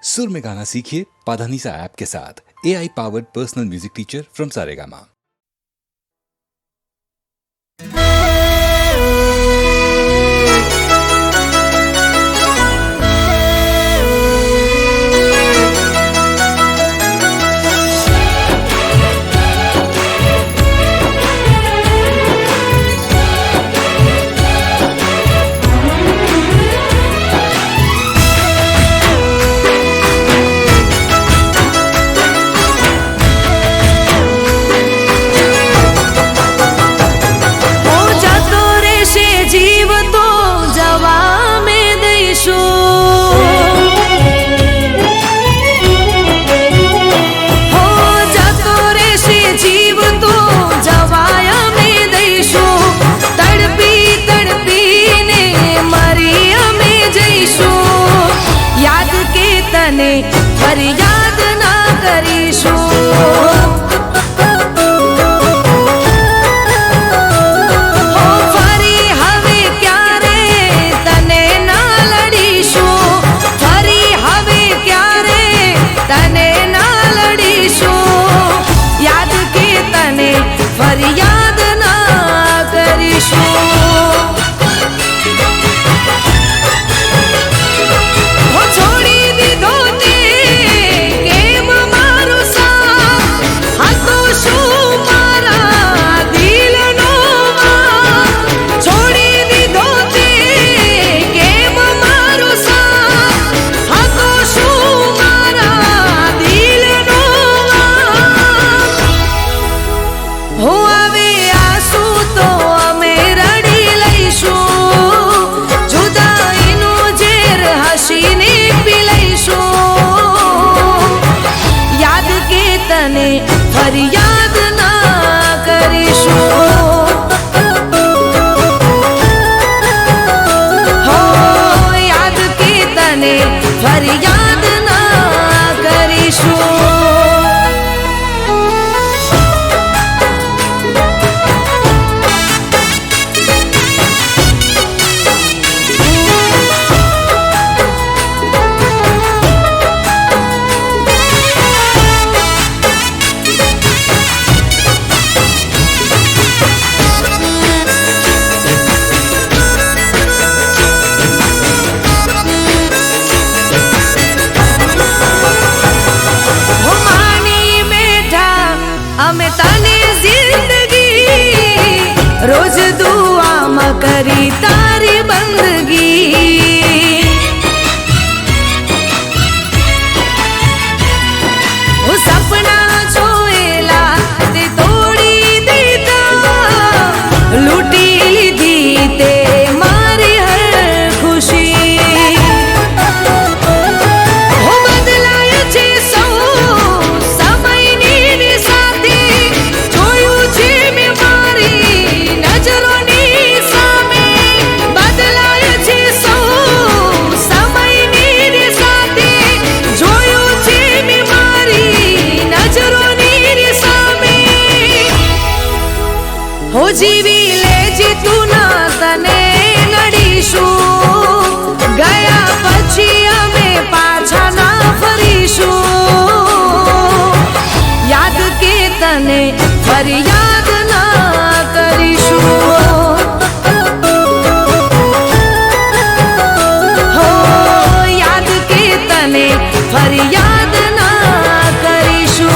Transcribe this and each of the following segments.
सुर में गाना सीखिए पाधानीसा ऐप के साथ। AI powered personal music teacher from Saregama. फरियाद ना करीशो हो फरी हवे क्यारे तने ना लड़ीशो फरी हवे क्यारे तने ना लड़ीशो याद के तने फरियाद ना करीशो फरियाद ना करीशो हो याद के तने फरियाद ना करीशो रोज दुआ म करी तारी बंदगी वो सपना जोएला ते तोड़ी देता लूटी दी ते मारी हर खुशी हो बदलाय छे सौ समय नी साथे जोयू छे में मारी हो जीवी ले जीतू ना तने नड़ीशू गया पछी अमे पाछा ना फरीशू याद के तने फरियाद ना करीशू हो याद के तने फरियाद ना करीशू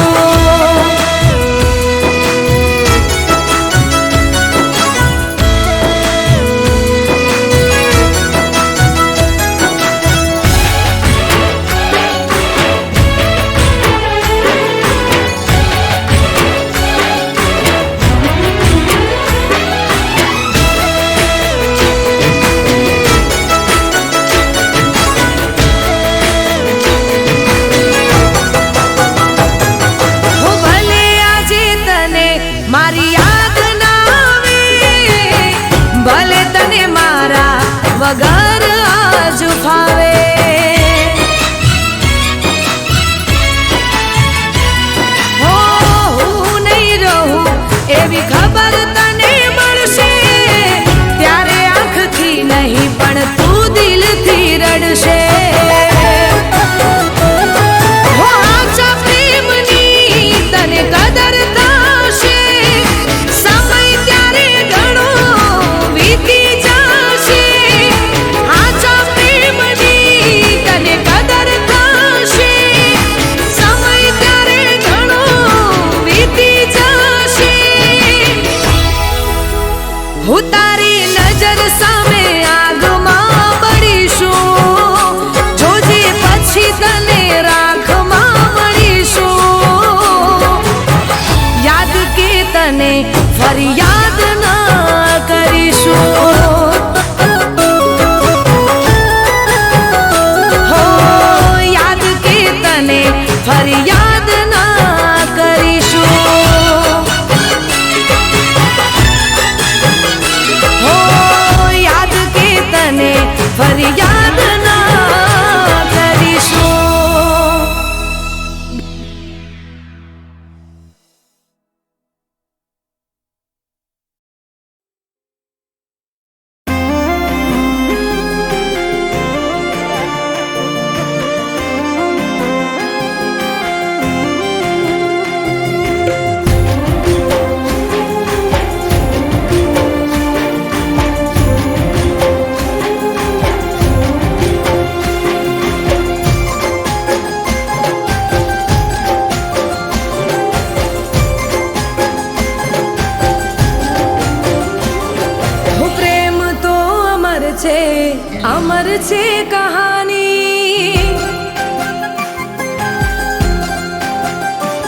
અમર છે કહાની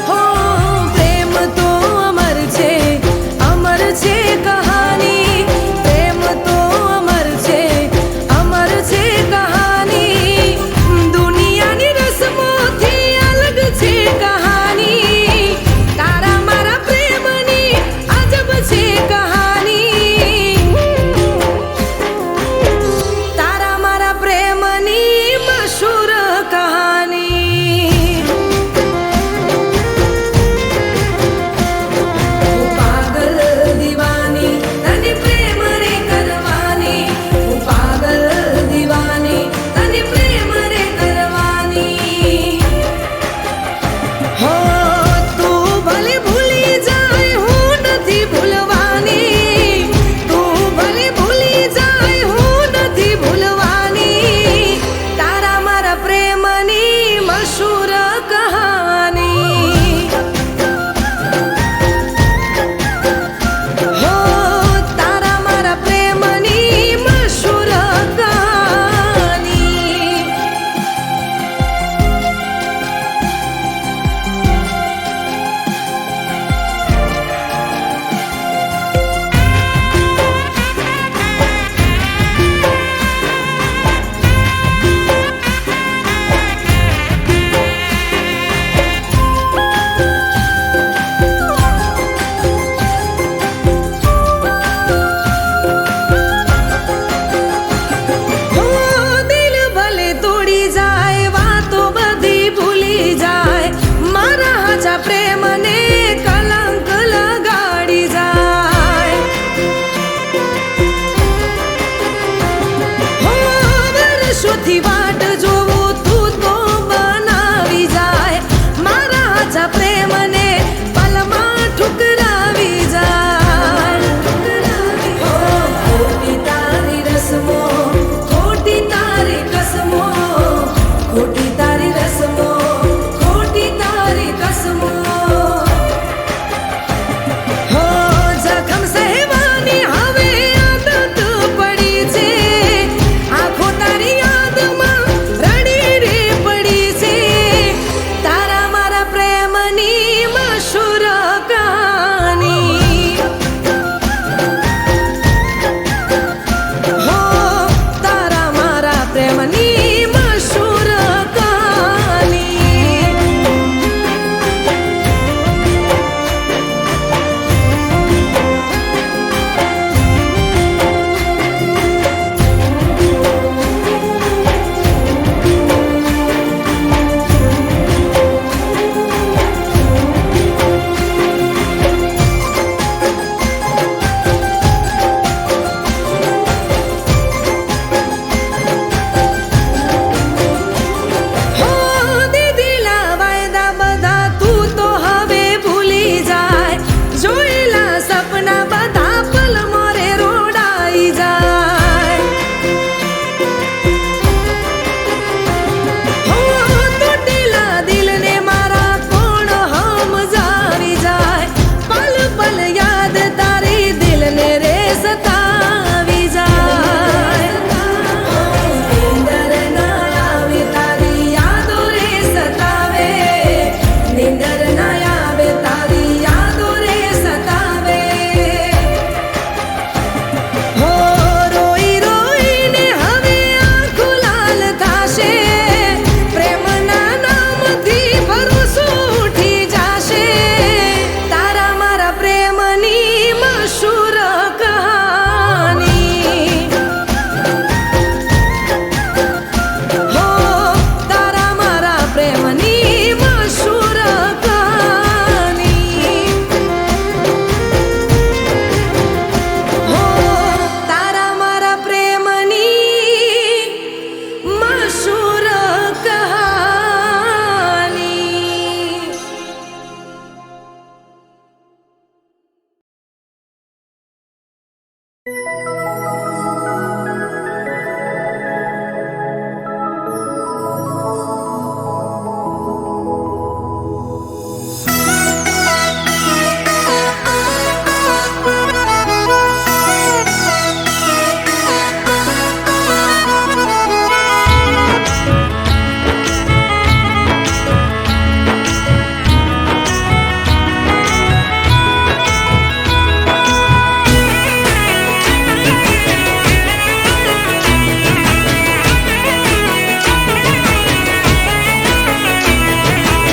હો પ્રેમ તો અમર છે કહાની પ્રેમ તો અમર છે કહાની દુનિયાની રસમોથી અલગ છે કહાની તારા મારા પ્રેમની અજબ છે કહાની તારા મારા પ્રેમ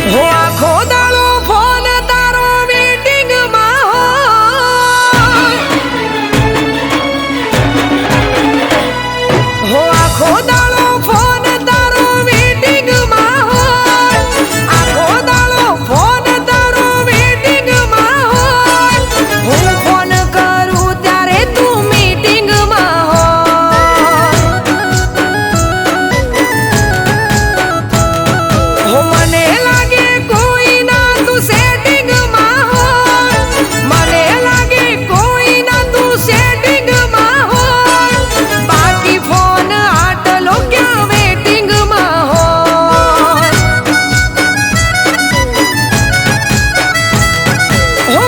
હો આખો દાડો ફોન તારો વેટિંગમાં હો આખો દાડો ફોન તારો વેટિંગમાં આખો દાડો ફોન તારો વેટિંગમાં હું ફોન કરું ત્યારે તું મીટિંગમાં હો મને લાગે કોઈ ના તું સેટિંગમાં મને લાગે કોઈ ના તું સેટિંગમાં બાકી ફોન આટલો ક્યાં વેટિંગમાં હો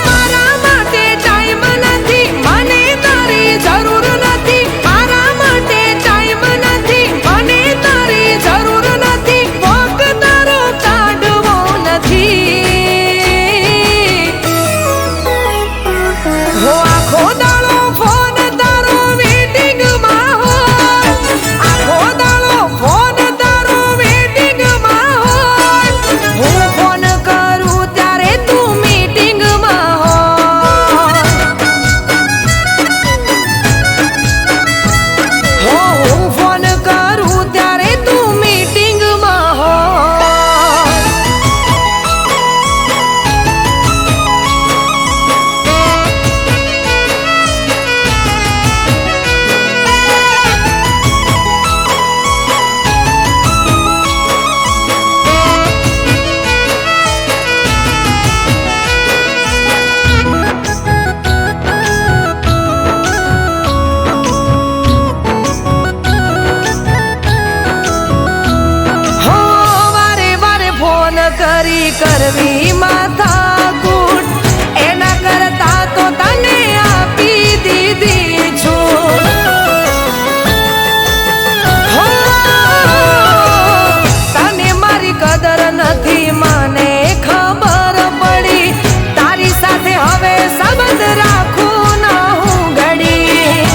મારા માટે ટાઈમ નથી મને તારી જરૂર નથી મારા માટે ટાઈમ નથી મને તારી જરૂર નથી વોક તારો કાઢવો નથી હો આખો દાડો ફોન તારો વેટિંગમાં આખો દાડો ફોન તારો વેટિંગમાં હું ફોન કરું ત્યારે તું મીટિંગમાં હો હું ફોન કરું ત્યારે તું મીટિંગમાં હો વારે વારે ફોન કરી કરવી માથાકૂટ એના કરતા તો તને આપી દીધી છું હો તને મારી કદર નથી મને ખબર પડી તારી સાથે હવે સંબંધ રાખું ના હું ઘડી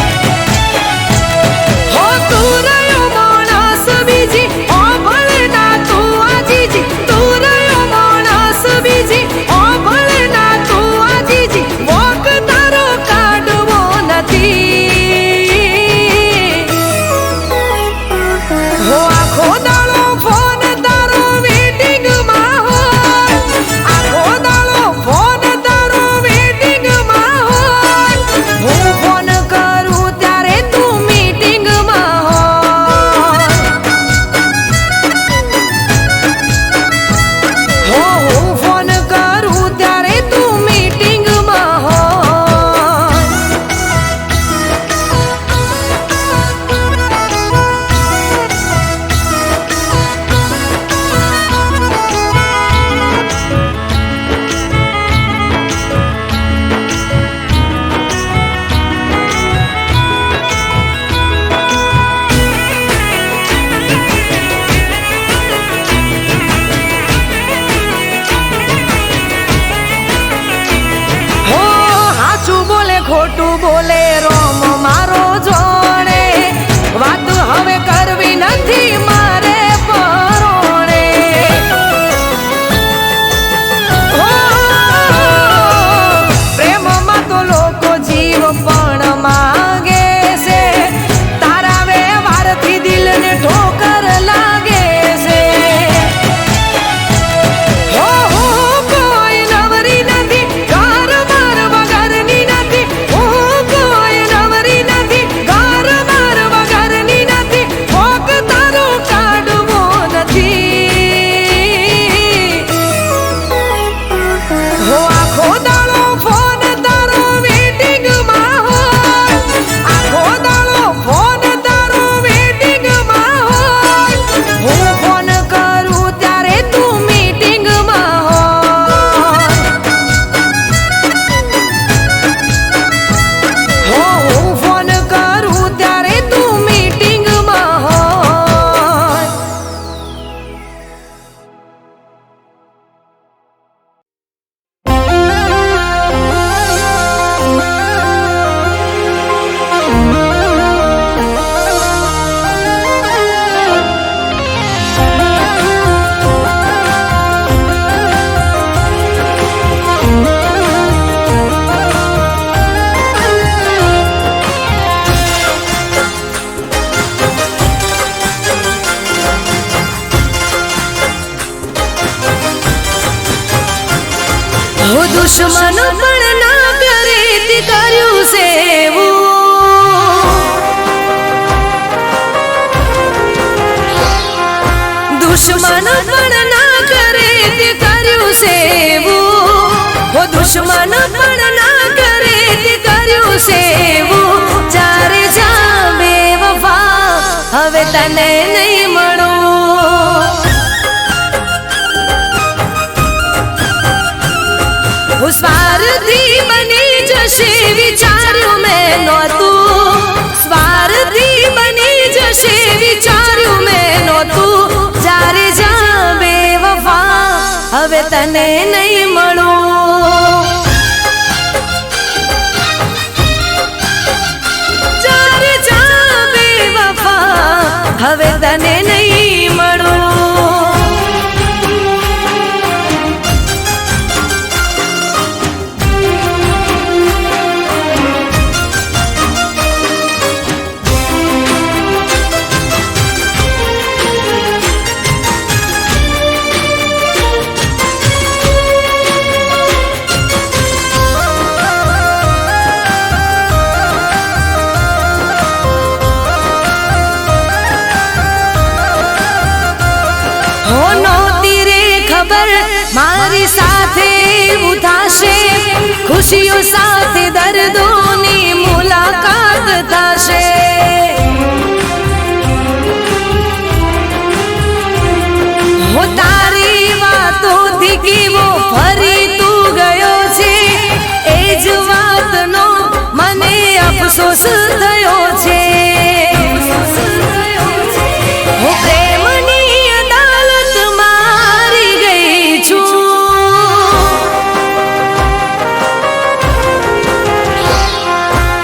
હો તું રહ્યો માણસ બીજી ઓ ભલે ના તું આજીજી તું રહ્યો માણસ બીજી ઓ હો દુશ્મન પણ ના કરે તે કર્યું સેવું, દુશ્મન પણ ના કરે તે કર્યું સેવું, હો દુશ્મન પણ ના કરે તે કર્યું સેવું. જ્યારે જા બેવફા હવે તને નહીં મળું, હું સ્વાર્થી બની જશે વિચાર્યું મેં નહોતું, સ્વાર્થી બની જશે વિચાર્યું મેં નહોતું. જ્યારે જા બેવફા હવે તને નહીં મળું, જ્યારે જા બેવફા હવે તને નહીં મળું. મારી સાથે એવું થશે, ખુશીઓ સાથે દર્દોની મુલાકાત થશે. હો તારી વાતોથી કેવો ફરી તું ગયો છે, એ જ વાતનો મને અફસોસ થયો છે. હો પ્રેમની અદાલત મારી ગઈ છું,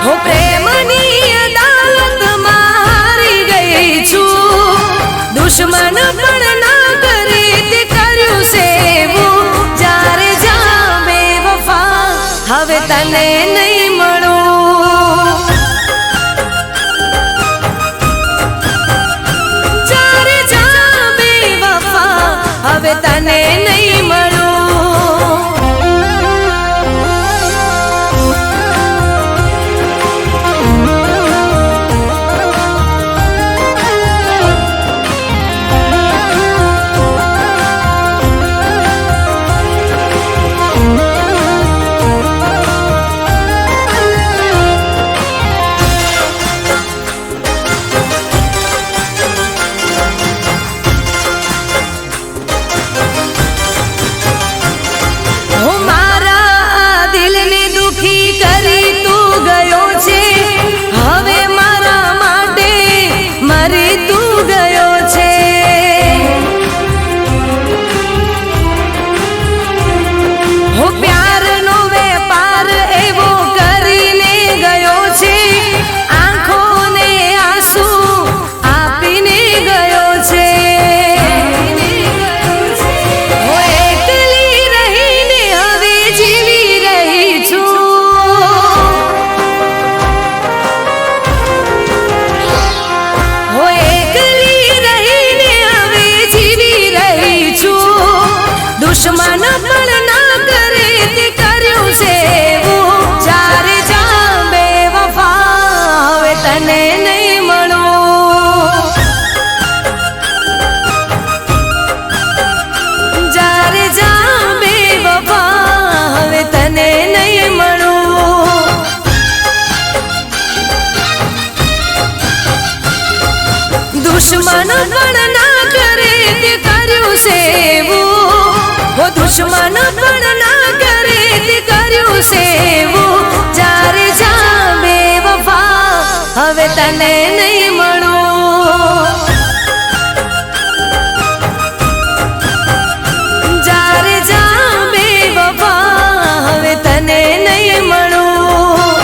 હો પ્રેમની અદાલત મારી ગઈ છું. દુશ્મન પણ ના કરે તે કર્યું સેવું. જ્યારે જા બેવફા હવે તને નહીં મળું, જ્યારે જા બેવફા હવે તને નહીં મળું. દુશ્મન પણ ના કરે તે કર્યું સેવું. જ્યારે જા બેવફા હવે તને નહીં મળું, જ્યારે જા બેવફા હવે તને નહીં મળું. દુશ્મન પણ ના કરે તે કર્યું સેવું, હો દુશ્મન પણ ના કરે તે કર્યું સેવું. જ્યારે જા બેવફા હવે તને નહીં મળું, જ્યારે જા બેવફા હવે તને નહીં મળું,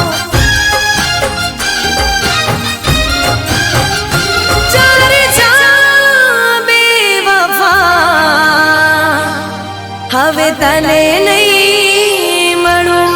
જ્યારે જા બેવફા હવે તને નહીં મળું.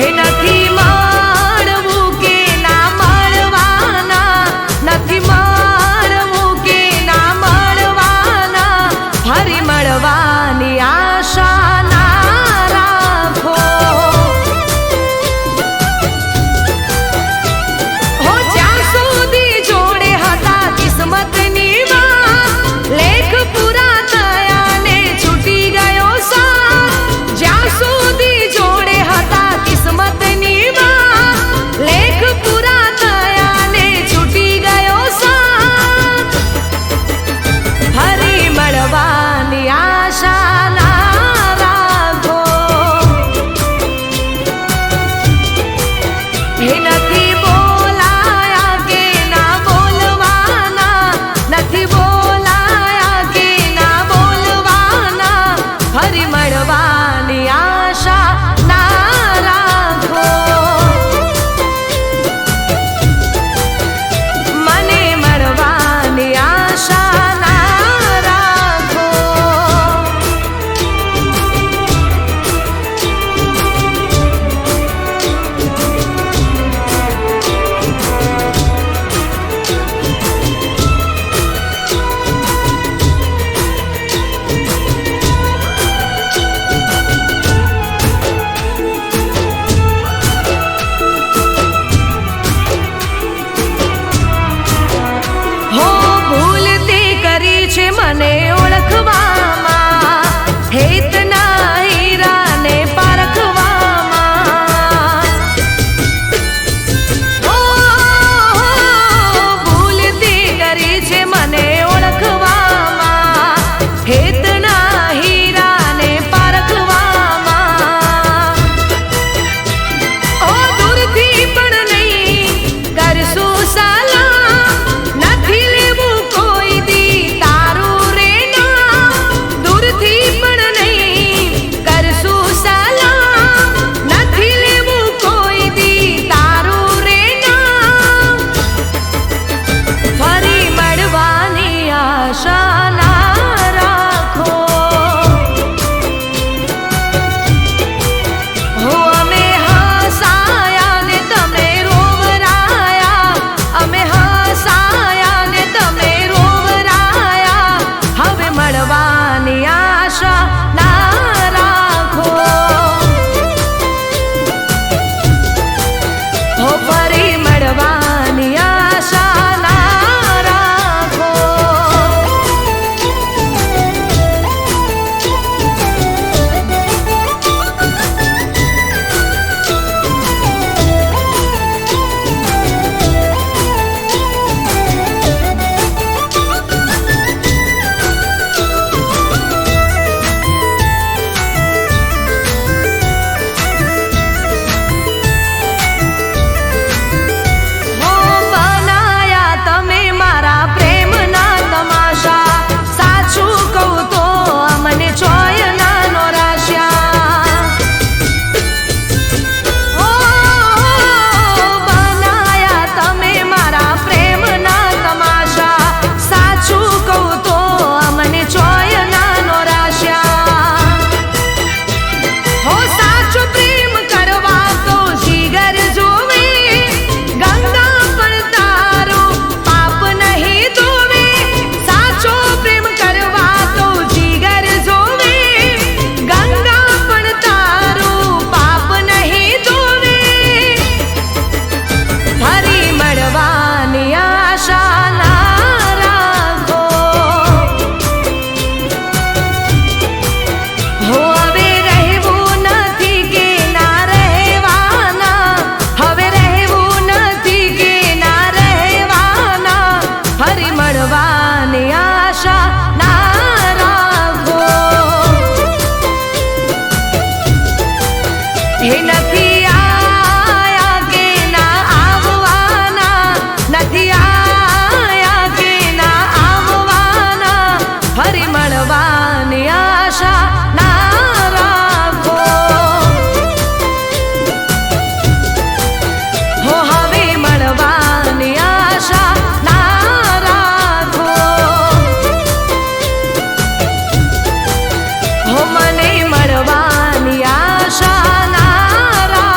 હે નથી મળવું કે ના મળવાના, નથી મળવું કે ના મળવાના, ફરી મળવાની આશા ના રાખો. હો જ્યાં સુધી જોડે હતા કિસ્મતની માં, લેખ પૂરા થયા ને છૂટી ગયો સાથ. જ્યાં સુધી જોડે હતા કિસ્મતની માં, લેખ પૂરા થયા ને છૂટી ગયો સાથ. ફરી મળવાની આશા ના રાખો. હે નથી બોલાયા કે ના બોલવાના, નથી બોલાયા કે ના બોલવાના, ફરી મળવાની આશા ના રાખો. મને મળવાની આશા ના રાખો. હો ભૂલ તે કરી છે મને ઓળખવામાં, હેતના હીરાને પારખવામાં. હો ભૂલ તે કરી છે મને ઓળખવામાં, હેતના હીરાને પારખવામાં. ઓ દૂરથી પણ નહીં કરશું સલામ, નથી લેવું કોઈ દી તારું રે નામ. દૂરથી પણ નહીં કરશું સલામ, નથી લેવું કોઈ દી તારું રે નામ. ફરી મળવાની આશા ના રાખો. હો અમે હસાયા ને તમે રોવરાયા, અમે હસાયા ને તમે રોવરાયા, હવે મળવાની આશા ના રાખો. હો ફરી મળવાની આશા ના રાખો. હો બનાયા તમે મારા પ્રેમના તમાશા, સાચું કહું તો અમને ચોય નાનો રાશ્યા. હો બનાયા તમે મારા પ્રેમના તમાશા, સાચું કહું તો અમને ચોય નાનો રાશ્યા. હો સાચો પ્રેમ કરવા તો જીગર જોવે, ગંગા પણ તારું પાપ નહીં ધોવે. સાચો પ્રેમ કરવા તો જીગર જોવે, ગંગા પણ તારું પાપ નહીં ધોવે. ફરી મળવાની આશા ના રાખો. હો હવે રહેવું નથી કે ના રહેવાના, હવે રહેવું નથી કે ના રહેવાના, ફરી મળવાની આશા ના રાખો. હે નથી આયા કે ના આવવાના, નથી આયા કે ના આવવાના, ફરી મળવાની આશા ના રાખો. હો હવે મળવાની આશા ના રાખો. હો મને મળવાની આશા ના રાખો.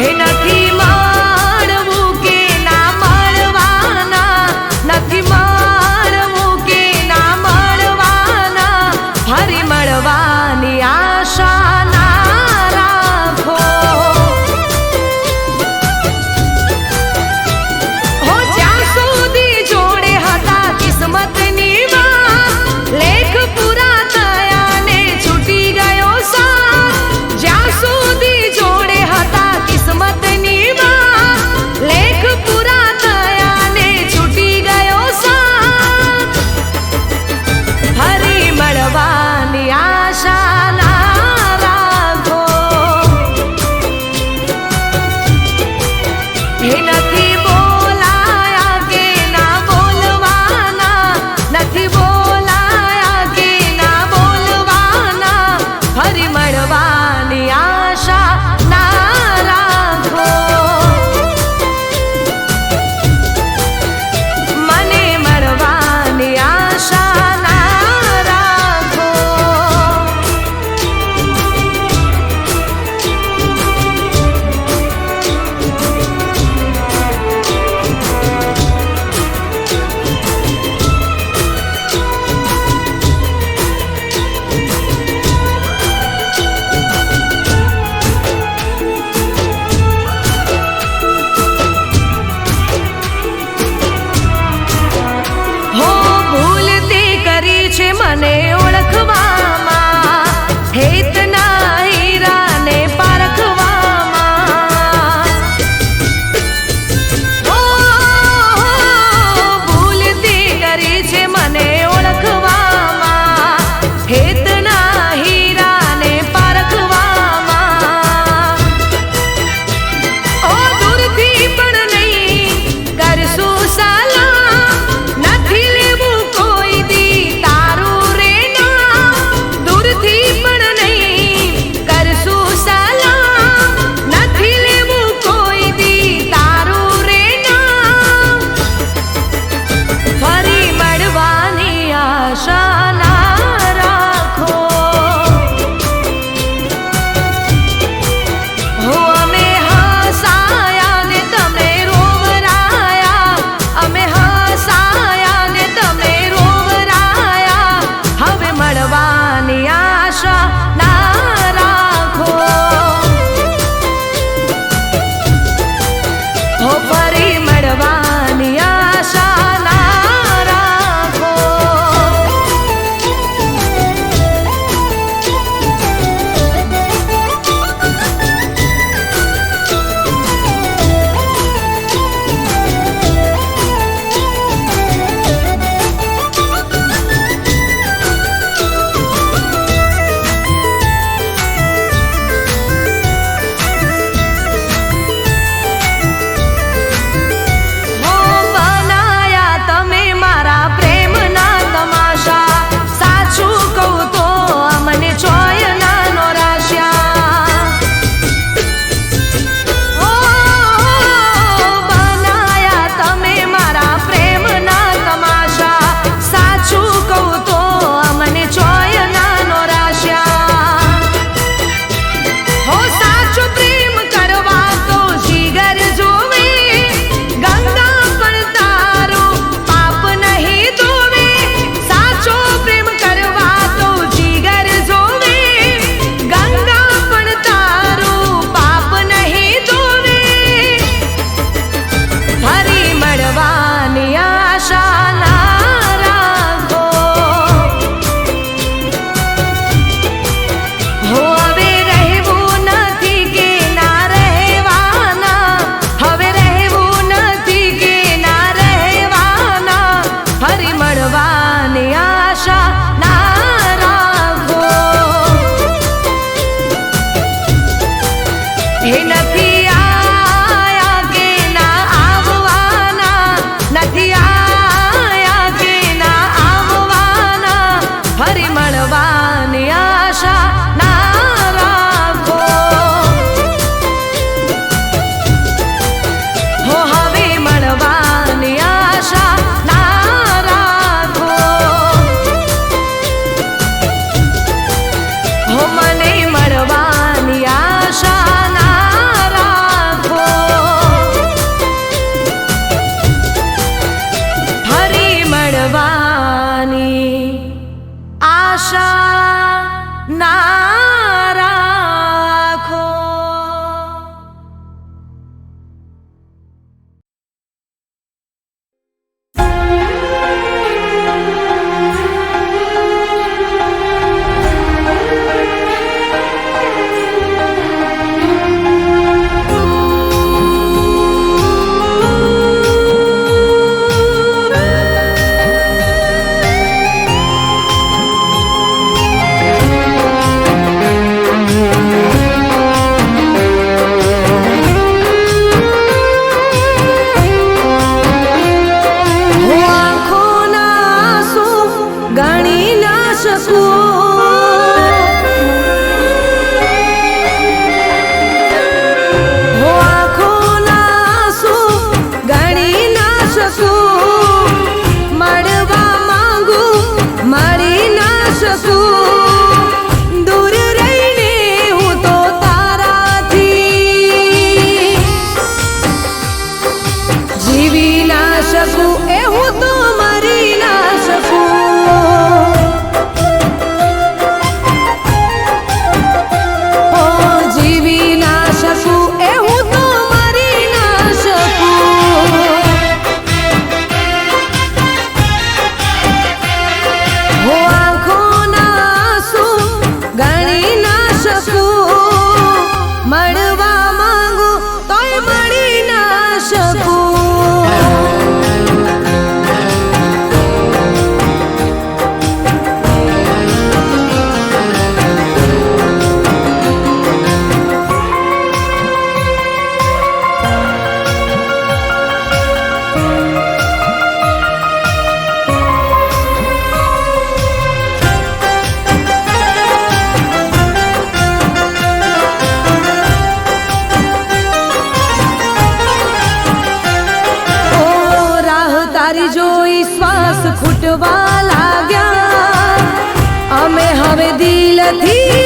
હે નથી મળવું કે ના મળવાના, નથી મળવું કે ના મળવાના, ફરી મળવાની આશા ના રાખો. હો જ્યાં સુધી જોડે હતા કિસ્મતની વાત, લેખ પૂરા થયા ને છૂટી ગયો સાથ. જ્યાં સુધી જોડે હતા કિસ્મતની પૂજવા લાગ્યા અમે હવે દિલથી